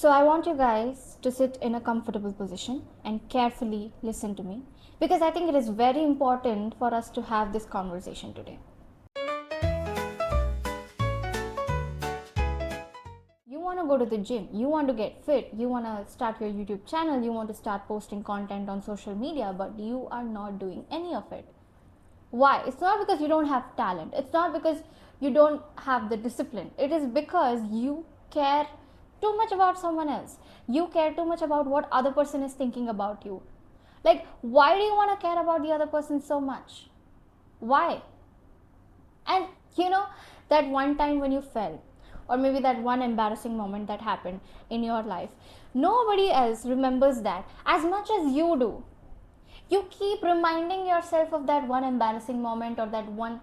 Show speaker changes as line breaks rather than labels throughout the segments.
So I want you guys to sit in a comfortable position and carefully listen to me because I think it is very important for us to have this conversation today. You want to go to the gym, you want to get fit, you want to start your YouTube channel, you want to start posting content on social media, but you are not doing any of it. Why? It's not because you don't have talent, it's not because you don't have the discipline, it is because you care too much about someone else. You care too much about what other person is thinking about you. Like, why do you want to care about the other person so much? Why? And you know, that one time when you fell, or maybe that one embarrassing moment that happened in your life, nobody else remembers that as much as you do. You keep reminding yourself of that one embarrassing moment or that one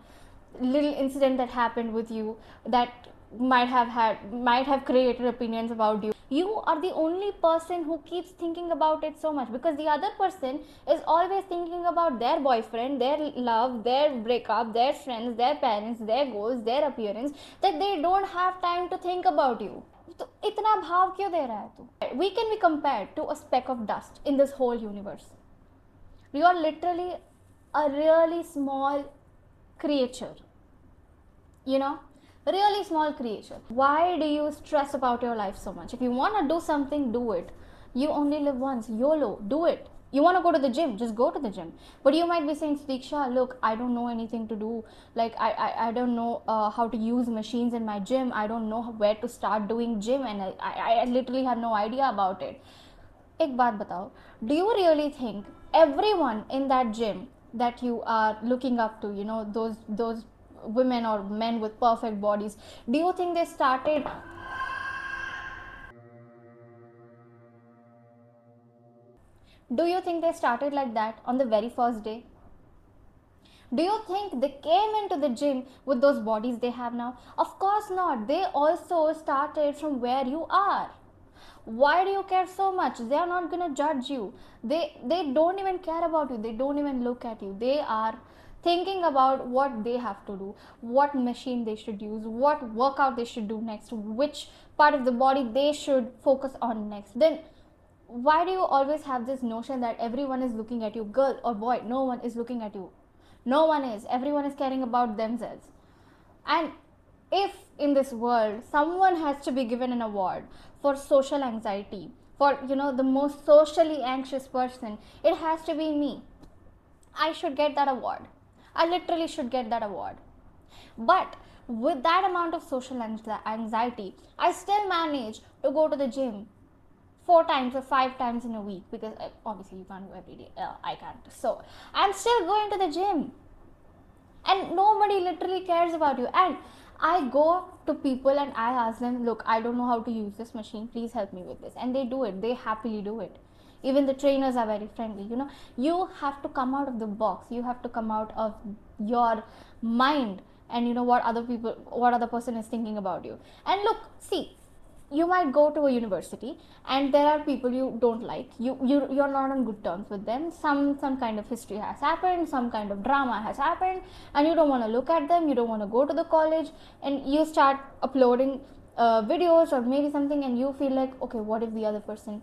little incident that happened with you that might have created opinions about you. You are the only person who keeps thinking about it so much because the other person is always thinking about their boyfriend, their love, their breakup, their friends, their parents, their goals, their appearance, that they don't have time to think about you. तो इतना भाव क्यों दे रहा है तू? We can be compared to a speck of dust in this whole universe. You are literally a really small creature, you know, really small creature. Why do you stress about your life so much? If you want to do something, do it. You only live once. YOLO, do it. You want to go to the gym, just go to the gym. But you might be saying, Diksha, look, I don't know anything to do. Like, I don't know how to use machines in my gym. I don't know where to start doing gym, and I literally have no idea about it. एक बात बताओ, do you really think everyone in that gym that you are looking up to, you know, those women or men with perfect bodies, do you think they started like that on the very first day? Do you think they came into the gym with those bodies they have now? Of course not. They also started from where you are. Why do you care so much? They are not going to judge you. They don't even care about you. They don't even look at you. They are thinking about what they have to do, what machine they should use, what workout they should do next, which part of the body they should focus on next. Then why do you always have this notion that everyone is looking at you? Girl or boy, no one is looking at you. No one is. Everyone is caring about themselves. And if in this world someone has to be given an award for social anxiety, for, you know, the most socially anxious person, it has to be me. I should get that award. I literally should get that award. But with that amount of social anxiety, I still manage to go to the gym 4 times or 5 times in a week because obviously you can't go every day. I can't. So I'm still going to the gym. And nobody literally cares about you. And I go to people and I ask them, look, I don't know how to use this machine, please help me with this. And they do it. They happily do it. Even the trainers are very friendly. You know, you have to come out of the box. You have to come out of your mind and you know what other person is thinking about you. And look, see, you might go to a university and there are people you don't like, you're not on good terms with them, some kind of history has happened, some kind of drama has happened, and you don't want to look at them, you don't want to go to the college, and you start uploading videos or maybe something, and you feel like, okay, what if the other person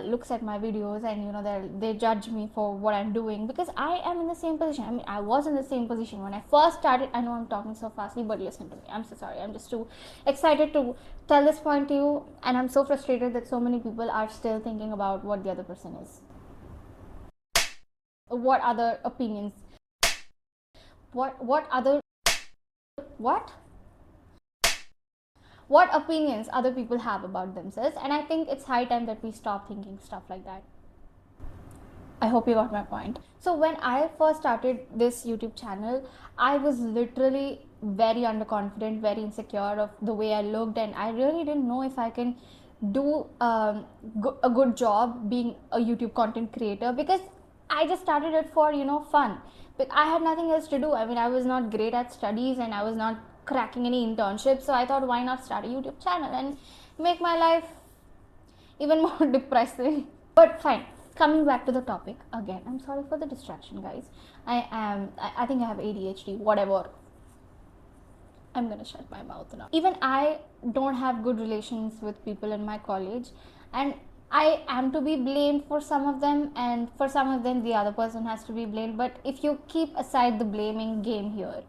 looks at my videos and you know they judge me for what I'm doing, because I am in the same position. I mean, I was in the same position when I first started. I know I'm talking so fastly, but listen to me. I'm so sorry. I'm just too excited to tell this point to you, and I'm so frustrated that so many people are still thinking about what the other person is, what other opinions, what other what what opinions other people have about themselves. And I think it's high time that we stop thinking stuff like that. I hope you got my point. So when I first started this YouTube channel, I was literally very underconfident, very insecure of the way I looked, and I really didn't know if I can do a good job being a YouTube content creator, because I just started it for, you know, fun. But I had nothing else to do. I mean, I was not great at studies and I was not cracking any internships, so I thought, why not start a YouTube channel and make my life even more depressing. But fine, coming back to the topic again. I'm sorry for the distraction, guys. I think I have ADHD, whatever. I'm gonna shut my mouth now. Even I don't have good relations with people in my college, and I am to be blamed for some of them, and for some of them, the other person has to be blamed. But if you keep aside the blaming game here,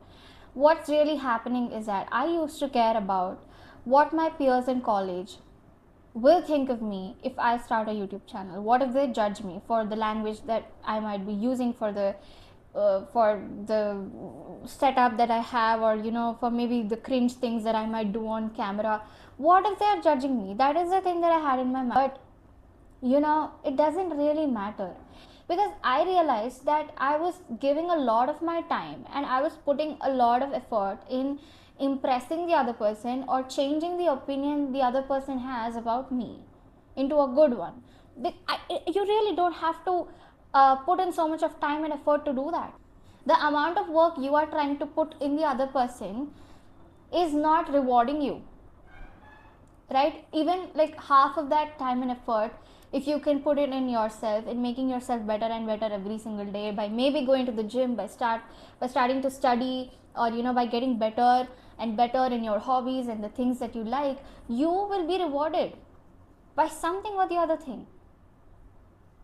what's really happening is that I used to care about what my peers in college will think of me if I start a YouTube channel. What if they judge me for the language that I might be using, for the setup that I have, or for maybe the cringe things that I might do on camera. What if they are judging me? That is the thing that I had in my mind. But it doesn't really matter, because I realized that I was giving a lot of my time and I was putting a lot of effort in impressing the other person or changing the opinion the other person has about me into a good one. You really don't have to put in so much of time and effort to do that. The amount of work you are trying to put in the other person is not rewarding you, right? Even like half of that time and effort, if you can put it in yourself, in making yourself better and better every single day, by maybe going to the gym, by starting to study, or by getting better and better in your hobbies and the things that you like, you will be rewarded by something or the other thing.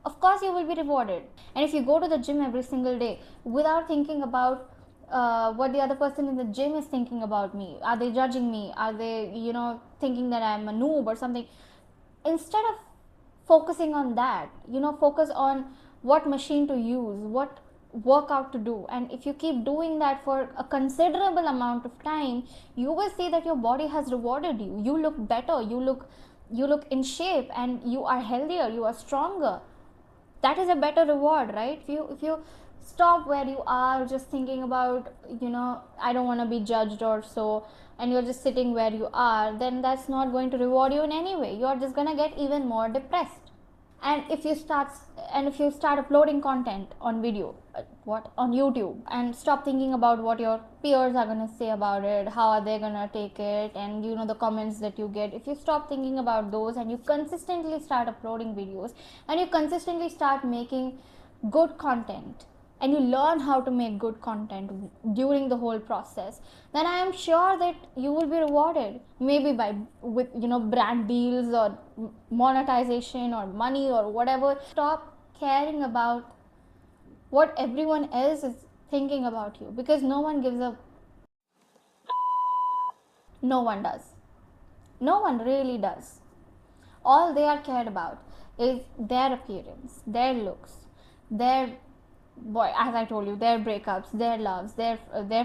Of course you will be rewarded. And if you go to the gym every single day without thinking about what the other person in the gym is thinking about me, are they judging me, are they thinking that I'm a noob or something, instead of focusing on that, focus on what machine to use, what workout to do. And if you keep doing that for a considerable amount of time, you will see that your body has rewarded you. You look better, you look in shape, and you are healthier, you are stronger. That is a better reward, right? If you stop where you are just thinking about, I don't want to be judged or so, and you're just sitting where you are, then that's not going to reward you in any way. You're just going to get even more depressed. And if you start uploading content on video, on YouTube, and stop thinking about what your peers are going to say about it, how are they going to take it, and the comments that you get, if you stop thinking about those and you consistently start uploading videos, and you consistently start making good content, and you learn how to make good content during the whole process, then I am sure that you will be rewarded, maybe with brand deals or monetization or money or whatever. Stop caring about what everyone else is thinking about you, because no one gives a no one does. No one really does. All they are cared about is their appearance, their looks, their as I told you, their breakups, their loves, their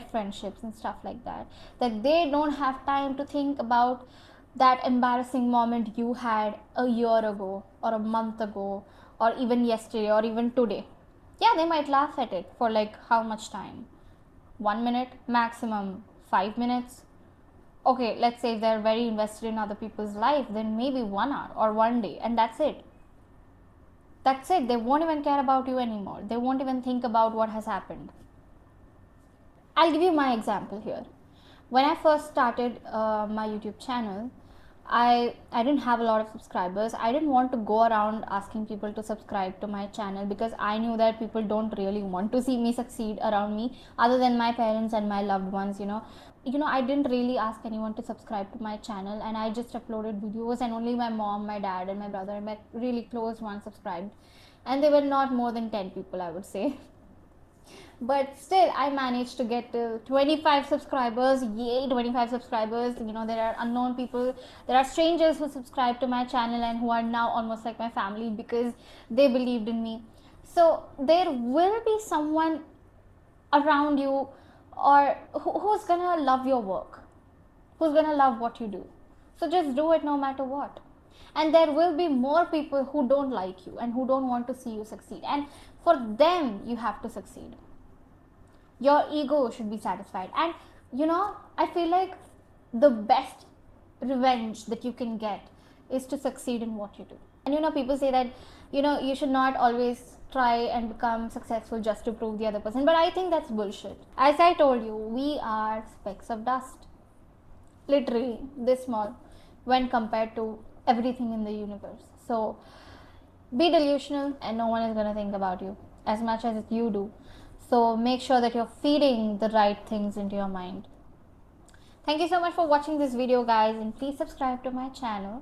friendships and stuff like that. That they don't have time to think about that embarrassing moment you had a year ago or a month ago or even yesterday or even today. Yeah, they might laugh at it for like how much time? 1 minute, maximum 5 minutes. Okay, let's say if they're very invested in other people's life, then maybe 1 hour or one day, and that's it. That's it. They won't even care about you anymore. They won't even think about what has happened. I'll give you my example here. When I first started my YouTube channel, I didn't have a lot of subscribers. I didn't want to go around asking people to subscribe to my channel, because I knew that people don't really want to see me succeed around me, other than my parents and my loved ones. I didn't really ask anyone to subscribe to my channel, and I just uploaded videos, and only my mom, my dad, and my brother and my really close ones subscribed, and they were not more than 10 people, I would say. But still, I managed to get to 25 subscribers. Yay, 25 subscribers. There are unknown people, there are strangers who subscribe to my channel and who are now almost like my family, because they believed in me. So there will be someone around you, or who's gonna love your work, who's gonna love what you do. So just do it no matter what. And there will be more people who don't like you and who don't want to see you succeed, and for them you have to succeed. Your ego should be satisfied. And I feel like the best revenge that you can get is to succeed in what you do. And people say that you should not always try and become successful just to prove the other person, but I think that's bullshit. As I told you, we are specks of dust, literally this small when compared to everything in the universe. So be delusional, and no one is going to think about you as much as you do. So make sure that you're feeding the right things into your mind. Thank you so much for watching this video, guys, and please subscribe to my channel.